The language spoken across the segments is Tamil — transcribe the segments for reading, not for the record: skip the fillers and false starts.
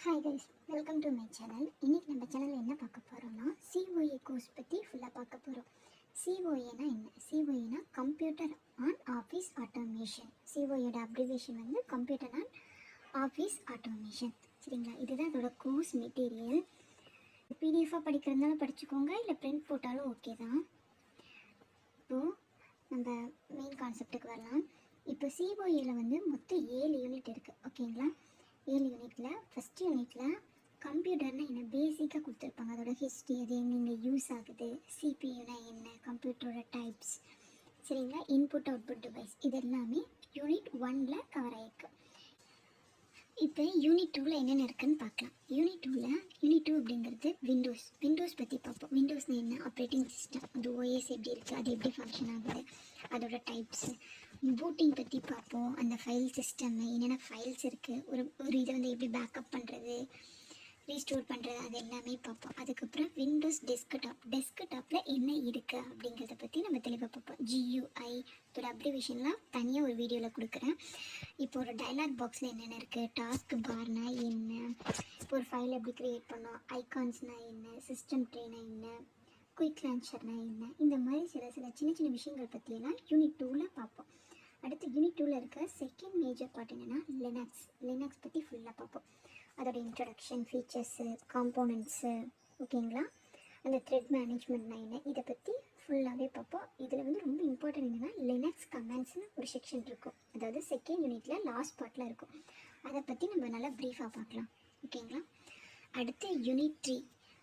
Hi guys, welcome to my channel. இன்றைக்கி நம்ம சேனலில் என்ன பார்க்க போகிறோம்னா சிஓஏ கோர்ஸ் பற்றி ஃபுல்லாக பார்க்க போகிறோம். சிஓஏனா என்ன? சிஓஏனா கம்ப்யூட்டர் அண்ட் ஆஃபீஸ் ஆட்டோமேஷன். சிஓஏட அப்ரிவேஷன் வந்து கம்ப்யூட்டர் அண்ட் ஆஃபீஸ் ஆட்டோமேஷன். சரிங்களா? இதுதான் இதோட கோர்ஸ் மெட்டீரியல். பிடிஎஃபாக படிக்கிறதுனால படிச்சுக்கோங்க, இல்லை பிரிண்ட் போட்டாலும் ஓகே தான். இப்போது நம்ம மெயின் கான்செப்டுக்கு வரலாம். இப்போ சிஓஏல வந்து மொத்தம் 7 யூனிட் இருக்குது. ஓகேங்களா? 7 யூனிட்டில் ஃபஸ்ட் யூனிட்டில் கம்ப்யூட்டர்னால் என்ன பேசிக்காக கொடுத்துருப்பாங்க. அதோட ஹிஸ்ட்ரி, அது எங்கெங்கே யூஸ் ஆகுது, சிபியூனா என்ன, கம்ப்யூட்டரோட டைப்ஸ், சரிங்களா, இன்புட் அவுட்புட் டிவைஸ், இது எல்லாமே யூனிட் 1ல் கவர் ஆகிருக்கு. இப்போ யூனிட் 2ல் என்னென்ன இருக்குதுன்னு பார்க்கலாம். யூனிட் 2 அப்படிங்கிறது விண்டோஸ் பற்றி பார்ப்போம். விண்டோஸ்னால் என்ன, ஆப்ரேட்டிங் சிஸ்டம், அது ஓஎஸ் எப்படி இருக்குது, அது எப்படி ஃபங்க்ஷன் ஆகுது, அதோட டைப்ஸு. பூட்டிங் பற்றி பார்ப்போம். அந்த ஃபைல் சிஸ்டம் என்னென்ன ஃபைல்ஸ் இருக்குது, ஒரு இதை வந்து எப்படி பேக்கப் பண்ணுறது, ரீஸ்டோர் பண்ணுறது, அது எல்லாமே பார்ப்போம். அதுக்கப்புறம் விண்டோஸ் டெஸ்க்டாப்பில் என்ன இருக்குது அப்படிங்கிறத பற்றி நம்ம தெளிவாக பார்ப்போம். GUI இதோட அப்ரிவேஷன்லாம் தனியாக ஒரு வீடியோவில் கொடுக்குறேன். இப்போ ஒரு டைலாக் பாக்ஸில் என்னென்ன இருக்குது, டாஸ்க் பார்னால் என்ன, இப்போ ஒரு ஃபைல் எப்படி க்ரியேட் பண்ணோம், ஐகான்ஸ்னால் என்ன, சிஸ்டம் ட்ரேனா என்ன, குயிக் லான்ச்சர்னா என்ன, இந்த மாதிரி சில சின்ன விஷயங்கள் பற்றியெல்லாம் யூனிட் 2ல் பார்ப்போம். அடுத்து யூனிட் 2ல் இருக்க செகண்ட் மேஜர் பார்ட் என்னென்னா லினக்ஸ் பற்றி ஃபுல்லாக பார்ப்போம். அதோட இன்ட்ரடக்ஷன், ஃபீச்சர்ஸு, காம்போனன்ட்ஸு, ஓகேங்களா, அந்த த்ரெட் மேனேஜ்மெண்ட்னா என்ன, இதை பற்றி ஃபுல்லாகவே பார்ப்போம். இதில் வந்து ரொம்ப இம்பார்ட்டன்ட் என்னென்னா லினக்ஸ் கமெண்ட்ஸ்னு ஒரு செக்ஷன் இருக்கும். அதாவது செகண்ட் யூனிட்டில் லாஸ்ட் பார்ட்டில் இருக்கும். அதை பற்றி நம்ம நல்லா ப்ரீஃபாக பார்க்கலாம். ஓகேங்களா? அடுத்து யூனிட்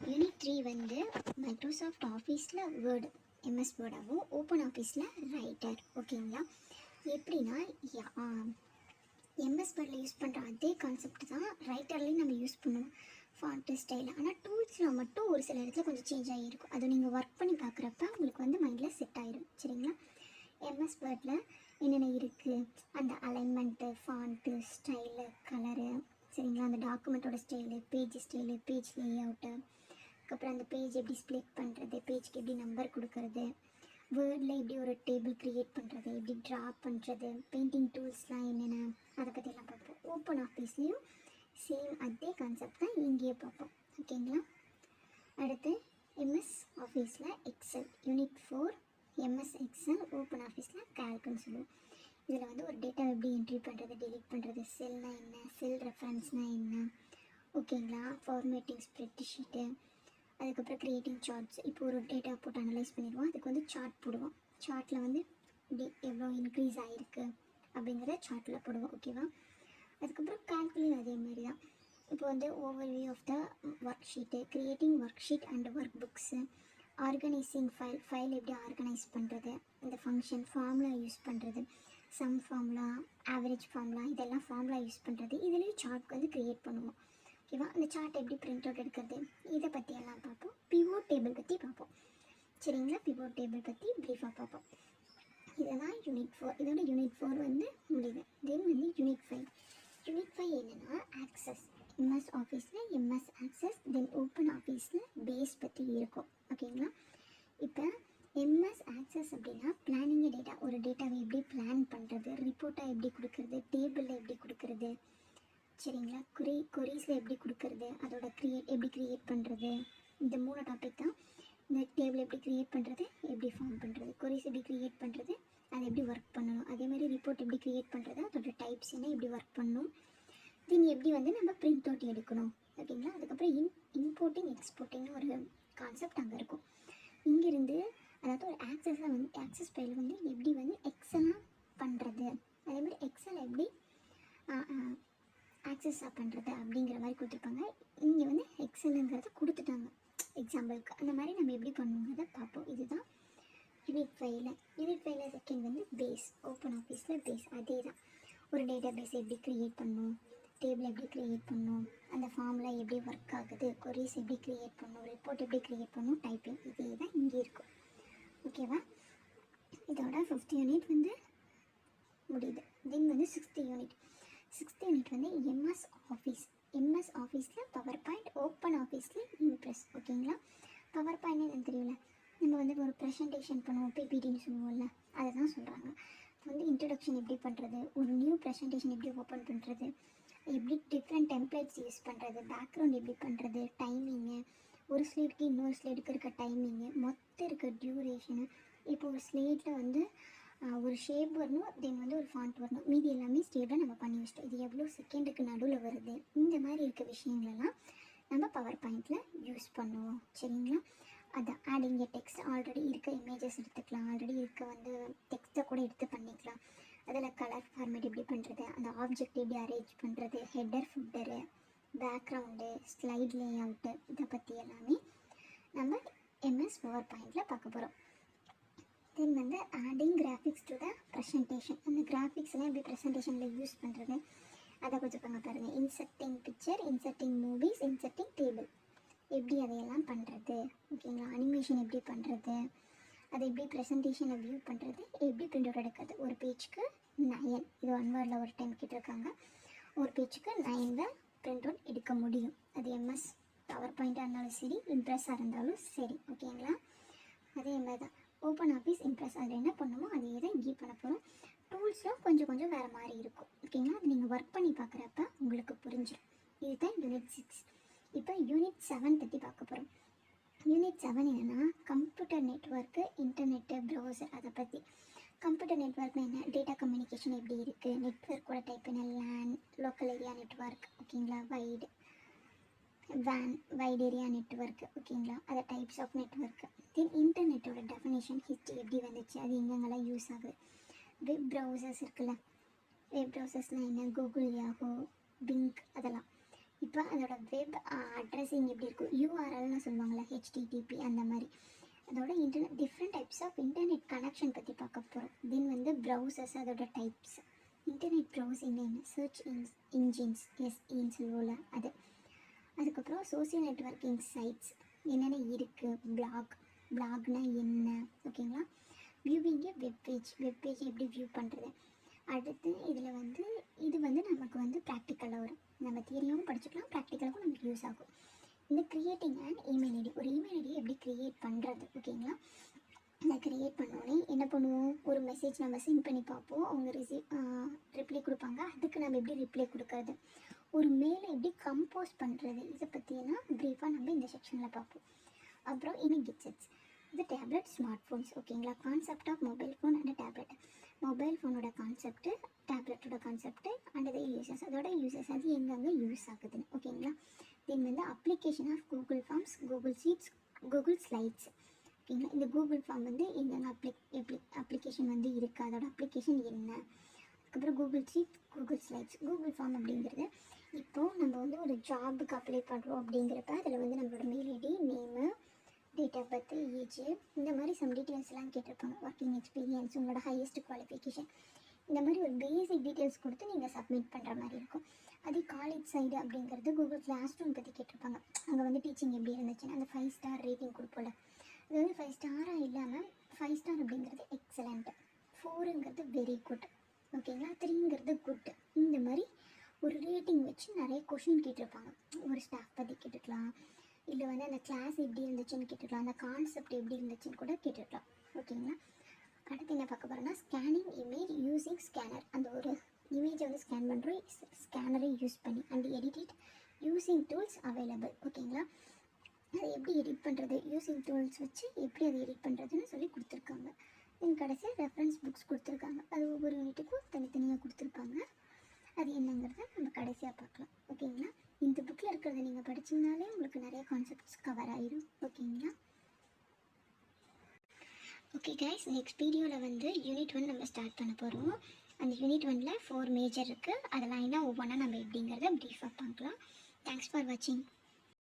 3 வந்து மைக்ரோசாஃப்ட் ஆஃபீஸில் வேர்டு, MS வேர்டாகவும், ஓப்பன் ஆஃபீஸில் ரைட்டர். ஓகேங்களா? எப்படின்னா MS வேர்டில் யூஸ் பண்ணுற அதே கான்செப்ட் தான் ரைட்டர்லேயும் நம்ம யூஸ் பண்ணுவோம், ஃபாண்ட்டு ஸ்டைல். ஆனால் டூல்ஸில் மட்டும் ஒரு சில இடத்துல கொஞ்சம் சேஞ்ச் ஆகியிருக்கும். அதை நீங்கள் ஒர்க் பண்ணி பார்க்குறப்ப உங்களுக்கு வந்து மைண்டில் செட் ஆகிடும். சரிங்களா? MS வேர்டில் என்னென்ன இருக்குது, அந்த அலைன்மெண்ட்டு, ஃபாண்ட்டு, ஸ்டைலு, கலரு, சரிங்களா, அந்த டாக்குமெண்ட்டோட ஸ்டைலு, பேஜ் லேஅவுட்டு, அதுக்கப்புறம் அந்த பேஜ் எப்படி ஸ்ப்ளிட் பண்ணுறது, பேஜ்க்கு எப்படி நம்பர் கொடுக்கறது, வேர்டில் எப்படி ஒரு டேபிள் க்ரியேட் பண்ணுறது, எப்படி ட்ரா பண்ணுறது, பெயிண்டிங் டூல்ஸ்லாம் என்னென்ன, அதை பற்றிலாம் பார்ப்போம். ஓப்பன் ஆஃபீஸ்லேயும் சேம் அதே கான்செப்ட் தான் இங்கேயே பார்ப்போம். ஓகேங்களா? அடுத்து MS ஆஃபீஸில் Excel unit 4, MS Excel, open ஆஃபீஸில் கால்குன்னு சொல்லுவோம். இதில் வந்து ஒரு டேட்டா எப்படி என்ட்ரி பண்ணுறது, டெலிட் பண்ணுறது, செல்னால் என்ன, செல் ரெஃபரன்ஸ்னால் என்ன, ஓகேங்களா, ஃபார்மேட்டிங் ஸ்ப்ரெட்ஷீட்டு, அதுக்கப்புறம் க்ரியேட்டிங் சார்ட்ஸ். இப்போ ஒரு டேட்டா போட்டு அனலைஸ் பண்ணிடுவோம், அதுக்கு வந்து சார்ட் போடுவோம். சார்ட்டில் வந்து இப்படி எவ்வளோ இன்க்ரீஸ் ஆகிருக்கு அப்படிங்கிறத சார்ட்டில் போடுவோம். ஓகேவா? அதுக்கப்புறம் கால்குலேட் அதே மாதிரி தான். இப்போ வந்து overview of the worksheet, creating worksheet and workbooks, organizing file எப்படி ஆர்கனைஸ் பண்ணுறது, இந்த ஃபங்க்ஷன் ஃபார்முலா யூஸ் பண்ணுறது, சம் ஃபார்முலா, ஆவரேஜ் ஃபார்முலா, இதெல்லாம் ஃபார்முலா யூஸ் பண்ணுறது. இதுலேயும் சார்ட் வந்து க்ரியேட் பண்ணுவோம். ஓகேவா? அந்த சார்ட் எப்படி பிரிண்ட் அவுட் எடுக்கிறது, இதை பற்றியெல்லாம் பார்ப்போம். பிவோட் டேபிள் பற்றி பார்ப்போம். சரிங்களா? பிவோட் டேபிள் பற்றி ப்ரீஃபாக பார்ப்போம். இதெல்லாம் யூனிட் 4. இதோட யூனிட் 4 வந்து முடியுது. தென் வந்து யூனிட் 5 என்னென்னா ஆக்சஸ். MS ஆஃபீஸில் MS ஆக்சஸ், தென் ஓப்பன் ஆஃபீஸில் பேஸ் பற்றி இருக்கும். ஓகேங்களா? இப்போ MS ஆக்சஸ் அப்படின்னா பிளானிங் டேட்டா, ஒரு டேட்டாவை எப்படி பிளான் பண்ணுறது, ரிப்போர்ட்டாக எப்படி கொடுக்குறது, டேபிளில் எப்படி கொடுக்குறது, சரிங்களா, கொரீஸில் எப்படி கொடுக்குறது, அதோட எப்படி க்ரியேட் பண்ணுறது, இந்த 3 டாபிக் தான். இந்த டேபிள் எப்படி க்ரியேட் பண்ணுறது, எப்படி ஃபார்ம் பண்ணுறது, கொரீஸ் எப்படி க்ரியேட் பண்ணுறது, அதை எப்படி ஒர்க் பண்ணணும், அதேமாதிரி ரிப்போர்ட் எப்படி க்ரியேட் பண்ணுறது, அதோட டைப்ஸ் என்ன, எப்படி ஒர்க் பண்ணணும், தென் எப்படி வந்து நம்ம பிரிண்ட் அவுட் எடுக்கணும். ஓகேங்களா? அதுக்கப்புறம் இம்போர்ட்டிங் எக்ஸ்போர்ட்டிங்னு ஒரு கான்செப்ட் அங்கே இருக்கும். இங்கேருந்து அதாவது ஒரு ஆக்சஸ் ஃபைல் வந்து எப்படி வந்து எக்ஸலாக பண்ணுறது, அதேமாதிரி எக்ஸல் எப்படி ஆக்சஸாக பண்ணுறது அப்படிங்கிற மாதிரி கொடுத்துருப்பாங்க. இங்கே வந்து எக்ஸலுங்கிறத கொடுத்துட்டாங்க எக்ஸாம்பிளுக்கு. அந்த மாதிரி நம்ம எப்படி பண்ணுங்கிறத பார்ப்போம். இதுதான் யூனிட் 5ல் செகண்ட் வந்து பேஸ். ஓப்பன் ஆஃபீஸில் பேஸ் அதே தான். ஒரு டேட்டா பேஸ் எப்படி க்ரியேட் பண்ணணும், டேபிள் எப்படி க்ரியேட் பண்ணணும், அந்த ஃபார்மில் எப்படி ஒர்க் ஆகுது, கொரீஸ் எப்படி க்ரியேட் பண்ணணும், ரிப்போர்ட் எப்படி க்ரியேட் பண்ணணும், டைப்பிங், இதே தான் இங்கே இருக்கும். ஓகேவா? இதோட 5th யூனிட் வந்து முடியுது. தென் வந்து 6th யூனிட் வந்து MS ஆஃபீஸில் பவர் பாயிண்ட், ஓப்பன் ஆஃபீஸில் இம்ப்ரெஸ். ஓகேங்களா? பவர் பாயிண்ட் என்னன்னு தெரியல, நம்ம வந்து ஒரு ப்ரெசன்டேஷன் பண்ணுவோம், PPTன்னு சொல்லுவோம்ல, அதை தான் சொல்கிறாங்க. வந்து இன்ட்ரடக்ஷன் எப்படி பண்ணுறது, ஒரு நியூ ப்ரெசன்டேஷன் எப்படி ஓப்பன் பண்ணுறது, எப்படி டிஃப்ரெண்ட் டெம்ப்ளேட்ஸ் யூஸ் பண்ணுறது, பேக்ரவுண்ட் எப்படி பண்ணுறது, டைமிங்கு, ஒரு ஸ்லேடுக்கு இன்னொரு ஸ்லேடுக்கு இருக்க டைமிங்கு, மொத்தம் இருக்க டியூரேஷனு. இப்போ ஒரு ஸ்லேட்டில் வந்து ஒரு ஷேப் வரணும், தென் வந்து ஒரு ஃபாண்ட் வரணும், மீதி எல்லாமே ஸ்டேபிளாக நம்ம பண்ணி வச்சிட்டோம். இது எவ்வளோ செகண்டுக்கு நடுவில் வருது, இந்த மாதிரி இருக்க விஷயங்களெல்லாம் நம்ம பவர் பாயிண்டில் யூஸ் பண்ணுவோம். சரிங்களா? அது ஆடிங் எ டெக்ஸ்ட், ஆல்ரெடி இருக்க இமேஜஸ் எடுத்துக்கலாம், ஆல்ரெடி இருக்க வந்து டெக்ஸ்ட்டை கூட எடுத்து பண்ணிக்கலாம். அதில் கலர் ஃபார்மேட் எப்படி பண்ணுறது, அந்த ஆப்ஜெக்ட் எப்படி அரேஞ்ச் பண்ணுறது, ஹெட்டர் ஃபுட்டரு, பேக்ரவுண்டு, ஸ்லைட் லே அவுட்டு, இதை பற்றி எல்லாமே நம்ம எம்எஸ் பவர் பாயிண்டில் பார்க்க போகிறோம். தென் வந்து adding graphics to the presentation, அந்த கிராஃபிக்ஸ்லாம் எப்படி ப்ரெசன்டேஷனில் யூஸ் பண்ணுறது அதை கொஞ்சம் பாருங்கள். Inserting picture, inserting movies, inserting table, எப்படி அதையெல்லாம் பண்ணுறது. ஓகேங்களா? அனிமேஷன் எப்படி பண்ணுறது, அதை எப்படி ப்ரெசன்டேஷனை வியூ பண்ணுறது, எப்படி பிரிண்ட் அவுட் எடுக்கிறது. ஒரு பேஜுக்கு 9, இது 1 வேர்டில் ஒரு டைம் கேட்டிருக்காங்க. ஒரு பேஜுக்கு 9 பிரிண்ட் அவுட் எடுக்க முடியும். அது எம்எஸ் பவர் பாயிண்ட்டாக இருந்தாலும் சரி, இம்ப்ரெஸ்ஸாக இருந்தாலும் சரி. ஓகேங்களா? அதே மாதிரி தான் ஓப்பன் ஆஃபீஸ், இம்ப்ரெஸ், அதில் என்ன பண்ணணுமோ அதே தான் இங்கே பண்ண போகிறோம். டூல்ஸ்லாம் கொஞ்சம் கொஞ்சம் வேறு மாதிரி இருக்கும். ஓகேங்களா? அது நீங்கள் ஒர்க் பண்ணி பார்க்குறப்ப உங்களுக்கு புரிஞ்சிடும். இதுதான் யூனிட் 6. இப்போ யூனிட் 7 பற்றி பார்க்க போகிறோம். யூனிட் 7 என்னென்னா கம்ப்யூட்டர் நெட்ஒர்க்கு, இன்டர்நெட்டு, ப்ரௌசர், அதை பற்றி. கம்ப்யூட்டர் நெட்ஒர்க்னா என்ன, டேட்டா கம்யூனிகேஷன் எப்படி இருக்குது, நெட்ஒர்க்கோட டைப் என்ன, லேன், லோக்கல் ஏரியா நெட்ஒர்க், ஓகேங்களா, வைட் ஏரியா நெட்ஒர்க்கு, ஓகேங்களா, அதை டைப்ஸ் ஆஃப் நெட்ஒர்க்கு. தென் இன்டர்நெட்டோட டெஃபினேஷன், ஹிஸ்ட்ரி எப்படி வந்துச்சு, அது எங்கெங்கெல்லாம் யூஸ் ஆகுது. வெப் ப்ரௌசர்ஸ் இருக்குல்ல, வெப் ப்ரௌசர்ஸ்னால் என்ன, கூகுள், யாஹூ, பிங்க், அதெல்லாம். இப்போ அதோட வெப் அட்ரஸிங் எப்படி இருக்கும், யூஆர்எல்னு சொல்லுவாங்கள்ல, ஹெச்டிடிபி, அந்த மாதிரி. அதோட different types of internet connection பற்றி பார்க்க போகிறோம். தென் வந்து ப்ரௌசர்ஸ், அதோட டைப்ஸ். இன்டர்நெட் ப்ரௌசிங் என்ன, சர்ச் இன்ஜின்ஸ், எஸ்இன்னு சொல்லுவோம்ல அது. அதுக்கப்புறம் சோசியல் நெட்வொர்க்கிங் சைட்ஸ் என்னென்ன இருக்குது, பிளாக்னா என்ன, ஓகேங்களா. வியூவிங்கு வெப்பேஜ் எப்படி வியூ பண்ணுறது. அடுத்து இதில் வந்து இது வந்து நமக்கு வந்து ப்ராக்டிக்கலாக வரும். நம்ம தியரியாகவும் படிச்சுக்கலாம், ப்ராக்டிக்கலாகவும் நமக்கு யூஸ் ஆகும். இந்த க்ரியேட்டிங் அண்ட் இமெயில் ஐடி, ஒரு இமெயில் ஐடி எப்படி க்ரியேட் பண்ணுறது. ஓகேங்களா? அதை க்ரியேட் பண்ணோடனே என்ன பண்ணுவோம், ஒரு மெசேஜ் நம்ம சென்ட் பண்ணி பார்ப்போம், அவங்க ரிப்ளை கொடுப்பாங்க. அதுக்கு நம்ம எப்படி ரிப்ளை கொடுக்கறது, ஒரு மெயிலை எப்படி கம்போஸ் பண்ணுறது, இதை பற்றினா ப்ரீஃபாக நம்ம இந்த செக்ஷனில் பார்ப்போம். அப்புறம் இனி கெட்ஜெட்ஸ், இது டேப்லெட், ஸ்மார்ட் ஃபோன்ஸ், ஓகேங்களா. Concept of mobile phone and tablet, mobile ஃபோனோட கான்செப்ட்டு, டேப்லெட்டோட கான்செப்ட்டு, அண்ட் அதை யூசஸ், அதோட யூசஸ், அது எங்கெங்கே யூஸ் ஆகுதுன்னு. ஓகேங்களா. தென் வந்து application of Google forms, Google sheets, Google slides, ஓகேங்களா. இந்த கூகுள் ஃபார்ம் வந்து எங்கெங்கே அப்ளிகேஷன் வந்து இருக்குது, அதோட அப்ளிகேஷன் என்ன. அதுக்கப்புறம் Google sheet, Google slides. Google form அப்படிங்கிறது இப்போது நம்ம வந்து ஒரு ஜாபுக்கு அப்ளை பண்ணுறோம் அப்படிங்கிறப்ப அதில் வந்து நம்மளோட mail ID, name, date of birth, age, இந்த மாதிரி சம் டீட்டெயில்ஸ்லாம் கேட்டிருப்பாங்க. ஒர்க்கிங் எக்ஸ்பீரியன்ஸ், உங்களோட ஹையஸ்ட் குவாலிஃபிகேஷன், இந்த மாதிரி ஒரு பேசிக் டீட்டெயில்ஸ் கொடுத்து நீங்கள் சப்மிட் பண்ணுற மாதிரி இருக்கும். அதே காலேஜ் சைடு அப்படிங்கிறது கூகுள் கிளாஸ் ரூம் பற்றி கேட்டிருப்பாங்க. அங்கே வந்து டீச்சிங் எப்படி இருந்துச்சுன்னு அந்த 5 ஸ்டார் ரேட்டிங் கொடுப்போம்ல, அது வந்து 5 ஸ்டாராக இல்லாமல் 5 ஸ்டார் அப்படிங்கிறது எக்ஸலண்ட், 4ங்கிறது வெரி குட், ஓகேங்களா, 3ங்கிறது குட். இந்த மாதிரி ஒரு ரேட்டிங் வச்சு நிறைய கொஷின் கேட்டிருப்பாங்க. ஒரு ஸ்டாஃப் பற்றி கேட்டுக்கலாம், இல்லை வந்து அந்த கிளாஸ் எப்படி இருந்துச்சுன்னு கேட்டுக்கலாம், அந்த கான்செப்ட் எப்படி இருந்துச்சுன்னு கூட கேட்டுக்கலாம். ஓகேங்களா. அடுத்து என்ன பார்க்க போகிறோன்னா ஸ்கேனிங் இமேஜ் யூஸிங் ஸ்கேனர், அந்த ஒரு இமேஜை வந்து ஸ்கேன் பண்ணுறோம் ஸ்கேனரை யூஸ் பண்ணி, and edit using tools available. ஓகேங்களா. அதை எப்படி எடிட் பண்ணுறது, யூஸிங் டூல்ஸ் வச்சு எப்படி அதை எடிட் பண்ணுறதுன்னு சொல்லி கொடுத்துருக்காங்க. தென் கடைசியாக ரெஃபரன்ஸ் புக்ஸ் கொடுத்துருக்காங்க, அது ஒவ்வொரு யூனிட்டுக்கும் தனித்தனியாக கொடுத்துருப்பாங்க. அது என்னங்கிறத நம்ம கடைசியாக பார்க்கலாம். ஓகேங்களா. இந்த புக்கில் இருக்கிறத நீங்கள் படிச்சிங்கனாலே உங்களுக்கு நிறைய கான்செப்ட்ஸ் கவர் ஆயிடும். ஓகேங்களா. ஓகே கைஸ், நெக்ஸ்ட் வீடியோவில் வந்து யூனிட் 1 நம்ம ஸ்டார்ட் பண்ண போகிறோம். அந்த யூனிட் 1ல் 4 மேஜர் இருக்குது, அதெல்லாம் என்ன ஒவ்வொன்றா நம்ம எப்படிங்கிறத ப்ரீஃபாக பார்க்கலாம். தேங்க்ஸ் ஃபார் வாட்சிங்.